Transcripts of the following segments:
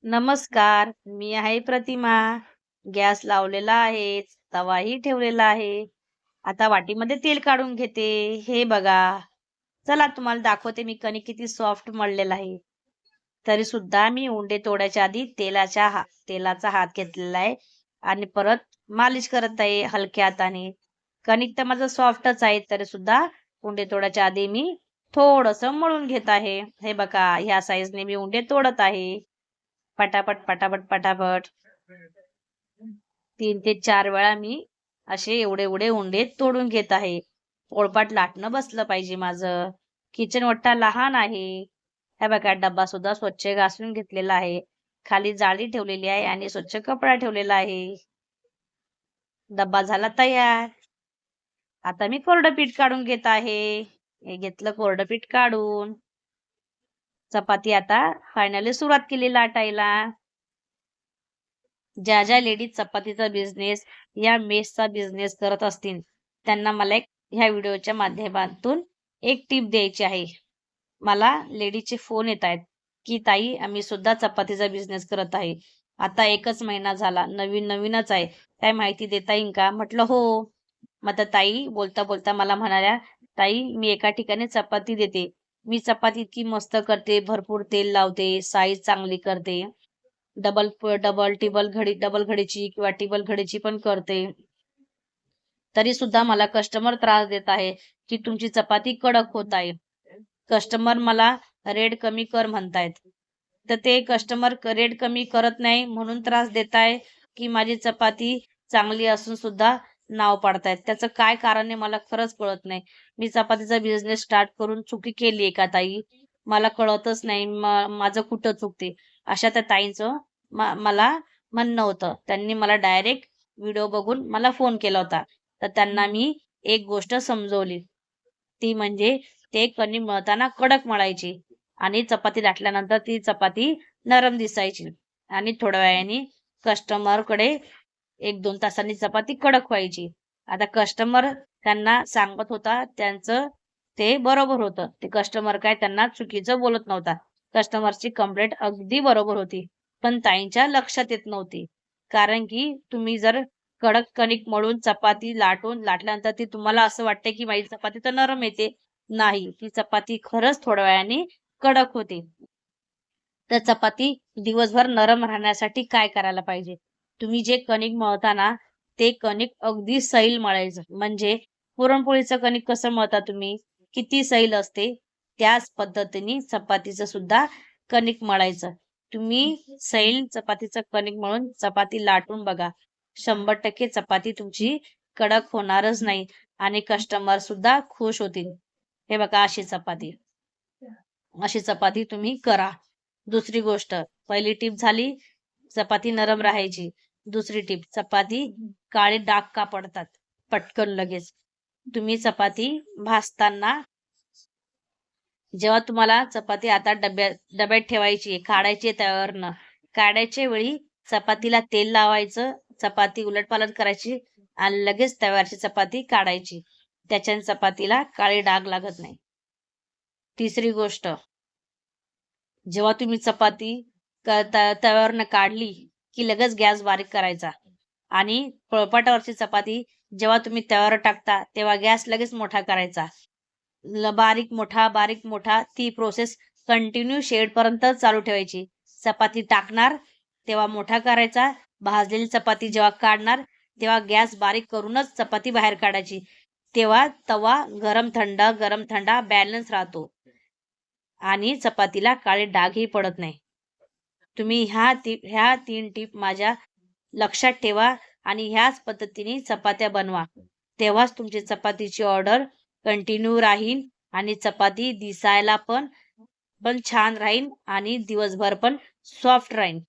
नमस्कार, मी आहे प्रतिमा. गॅस लावलेला आहे, तवाही ठेवलेला आहे. आता वाटीमध्ये तेल काढून घेते. हे बघा. चला तुम्हाला दाखवते मी कणिक किती सॉफ्ट मळलेला आहे. तरी सुद्धा मी उंडे तोडायच्या आधी तेलाचा हात घेतलेला आहे आणि परत मालिश करत आहे हलक्या हाताने. कणिक तर माझं सॉफ्टच आहे, तरी सुद्धा उंडे तोडायच्या आधी मी थोडंसं मळून घेत आहे. हे बघा, ह्या साईजने मी उंडे तोडत आहे. पटापट पटापट पटापट 3 ते 4 वेळा मी असे एवढे एवढे उंडे तोडून घेत आहे. पोळपाट लाटणं बसलं पाहिजे माझं. किचन ओटा लहान आहे. हे बघा, डब्बा सुद्धा स्वच्छ घासून घेतलेला आहे. खाली जाळी ठेवलेली आहे आणि स्वच्छ कपडा ठेवलेला आहे. डब्बा झाला तयार. आता मी कोरडं पीठ काढून घेत आहे. हे घेतलं कोरडं पीठ काढून. चपाती आता फायनली सुरुवात केली लाटायला. ज्या ज्या लेडीज चपातीचा बिझनेस या मेसचा बिझनेस करत असतील त्यांना मला ह्या व्हिडिओच्या माध्यमातून एक टीप द्यायची आहे. मला लेडीजचे फोन येत आहेत की ताई, आम्ही सुद्धा चपातीचा बिझनेस करत आहे. आता 1च महिना झाला, नवीनच आहे, काय माहिती देता येईल का? म्हटलं हो. मग आता ताई बोलता बोलता मला म्हणाल्या, ताई मी एका ठिकाणी चपाती देते. मी चपाती इतकी मस्त करते, भरपूर तेल लावते, साईज चांगली करते. डबल डबल घडीची किंवा टिबल घडीची पण करते. तरी सुद्धा मला कस्टमर त्रास देत आहे की तुमची चपाती कडक होत आहे. कस्टमर मला रेट कमी कर म्हणतायत. तर ते कस्टमर रेट कमी करत नाही म्हणून त्रास देत आहे की माझी चपाती चांगली असून सुद्धा नाव पाडतायत. त्याचं काय कारण आहे मला खरंच कळत नाही. मी चपातीचा बिझनेस स्टार्ट करून चुकी केली का ताई? मला कळतच नाही माझं कुठं चुकते. अशा त्या ताईंचं मला म्हणणं होतं. त्यांनी मला डायरेक्ट व्हिडिओ बघून मला फोन केला होता. तर त्यांना मी एक गोष्ट समजवली. ती म्हणजे ते कणिक मळताना कडक मळायची आणि चपाती लाटल्यानंतर ती चपाती नरम दिसायची आणि थोड्या वेळाने कस्टमरकडे 1-2 तासांनी चपाती कडक व्हायची. आता कस्टमर त्यांना सांगत होता, त्यांचं ते बरोबर होतं. ते कस्टमर काय त्यांना चुकीचं बोलत नव्हता. कस्टमरची कंप्लेंट अगदी बरोबर होती. पण ताईंच्या लक्षात येत नव्हती. कारण की तुम्ही जर कडक कणिक मळून चपाती लाटल्यानंतर ती तुम्हाला असं वाटतं की माझी चपाती तर नरम येते. नाही, ती चपाती खरंच थोड्या वेळाने कडक होते. तर चपाती दिवसभर नरम राहण्यासाठी काय करायला पाहिजे? तुम्ही जे कणिक मळता ते कणिक अगदी सैल मळायचं. म्हणजे पुरणपोळीचं कणिक कसं मळता तुम्ही? किती सैल असते, त्याच पद्धतीने चपातीचं सुद्धा कणिक मळायचं. तुम्ही सैल चपातीचं कणिक मळून चपाती लाटून बघा. 100% चपाती तुमची कडक होणारच नाही आणि कस्टमर सुद्धा खुश होतील. हे बघा, अशी चपाती तुम्ही करा. दुसरी गोष्ट, पहिली टीप झाली चपाती नरम राहायची. दुसरी टीप, चपाती काळे डाग का पडतात पटकन लगेच. तुम्ही चपाती भाजताना जेव्हा तुम्हाला चपाती आता डब्यात ठेवायची, काढायची त्यावरनं, काढायच्या वेळी चपातीला तेल लावायचं, चपाती उलटपालट करायची आणि लगेच तव्यावरची चपाती काढायची. त्याच्याने चपातीला काळे डाग लागत नाही. तिसरी गोष्ट, जेव्हा तुम्ही चपाती तव्यावरनं काढली की लगेच गॅस बारीक करायचा आणि पोळपाटावरची चपाती जेव्हा तुम्ही तव्यावर टाकता तेव्हा गॅस लगेच मोठा करायचा. बारीक मोठा ती प्रोसेस कंटिन्यू शेडपर्यंत चालू ठेवायची. चपाती टाकणार तेव्हा मोठा करायचा, भाजलेली चपाती जेव्हा काढणार तेव्हा गॅस बारीक करूनच चपाती बाहेर काढायची. तेव्हा तवा गरम थंड बॅलन्स राहतो आणि चपातीला काळे डागही पडत नाही. तुम्ही ह्या 3 टीप माझ्या लक्षात ठेवा आणि ह्याच पद्धतीने चपात्या बनवा. तेव्हाच तुमची चपातीची ऑर्डर कंटिन्यू राहील आणि चपाती दिसायला पण छान राहील आणि दिवसभर पण सॉफ्ट राहील.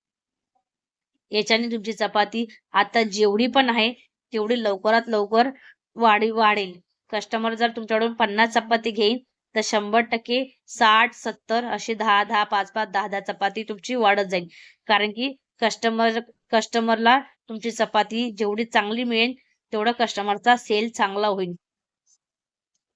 याच्याने तुमची चपाती आता जेवढी पण आहे तेवढी लवकरात लवकर वाढेल. कस्टमर जर तुमच्याकडून 50 चपाती घेईल तर 100% 60-70 अशी 10-10, 5-5, 10-10 चपाती तुमची वाढत जाईल. कारण की कस्टमरला तुमची चपाती जेवढी चांगली मिळेल तेवढा कस्टमरचा सेल चांगला होईल.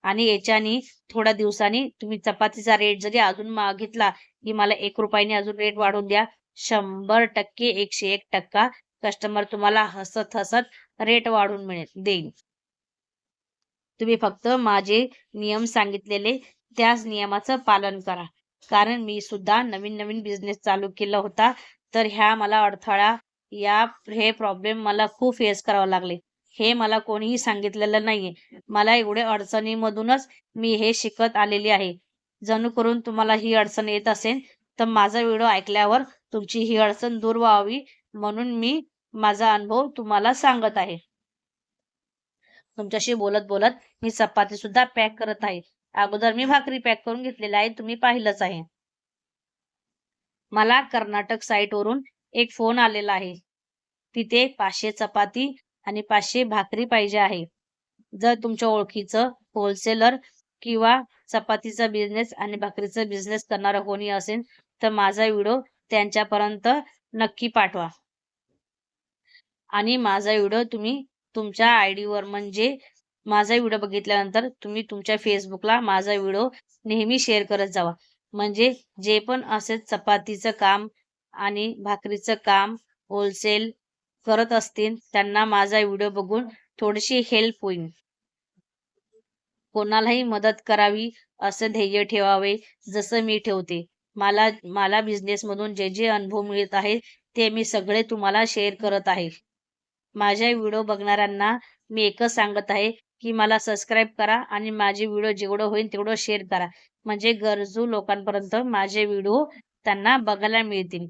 आणि याच्यानी थोड्या दिवसांनी तुम्ही चपातीचा रेट जरी अजून मागितला की मला 1 रुपयाने अजून रेट वाढवून द्या, 100% 101% कस्टमर तुम्हाला हसत हसत रेट वाढून देईल. तुम्ही फक्त माझे नियम सांगितलेले त्याच नियमाचं पालन करा. कारण मी सुद्धा नवीन बिझनेस चालू केला होता, तर मला अडथळा हे प्रॉब्लेम मला खूप फेस करावे लागले. हे मला कोणीही सांगितलेलं नाहीये. मला एवढ्या अडचणीमधूनच मी हे शिकत आलेली आहे. जणू करून तुम्हाला ही अडचण येत असेल, तर माझा व्हिडिओ ऐकल्यावर तुमची ही अडचण दूर व्हावी म्हणून मी माझा अनुभव तुम्हाला सांगत आहे. तुमच्याशी बोलत बोलत मी चपाती सुद्धा पॅक करत आहे. अगोदर मी भाकरी पॅक करून घेतलेल्या आहे, तुम्ही पाहिलंच आहे. मला कर्नाटक साईटवरून एक फोन आलेला आहे. तिथे 500 चपाती आणि 500 भाकरी पाहिजे आहे. जर तुमच्या ओळखीचं होलसेलर किंवा चपातीचा बिझनेस आणि भाकरीचा बिझनेस करणारं कोणी असेल, तर माझा व्हिडिओ त्यांच्यापर्यंत नक्की पाठवा. आणि माझा व्हिडिओ तुम्ही तुमच्या आयडीवर म्हणजे माझा व्हिडिओ बघितल्यानंतर तुम्ही तुमच्या फेसबुकला माझा व्हिडिओ नेहमी शेअर करत जावा. म्हणजे जे पण असे चपातीचं काम आणि भाकरीचं काम होलसेल करत असतील त्यांना माझा व्हिडिओ बघून थोडीशी हेल्प होईल. कोणालाही मदत करावी असं ध्येय ठेवावे जसं मी ठेवते. मला बिझनेसमधून जे अनुभव मिळत आहेत ते मी सगळे तुम्हाला शेअर करत आहे. माझ्या व्हिडिओ बघणाऱ्यांना मी एकच सांगत आहे की मला सबस्क्राईब करा आणि माझे व्हिडिओ जेवढं होईल तेवढं शेअर करा. म्हणजे गरजू लोकांपर्यंत माझे व्हिडिओ त्यांना बघायला मिळतील.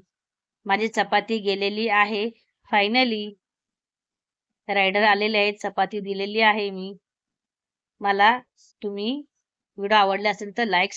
माझी चपाती गेलेली आहे. फायनली रायडर आलेले आहेत. चपाती दिलेली आहे मी. मला तुम्ही व्हिडिओ आवडला असेल तर लाईक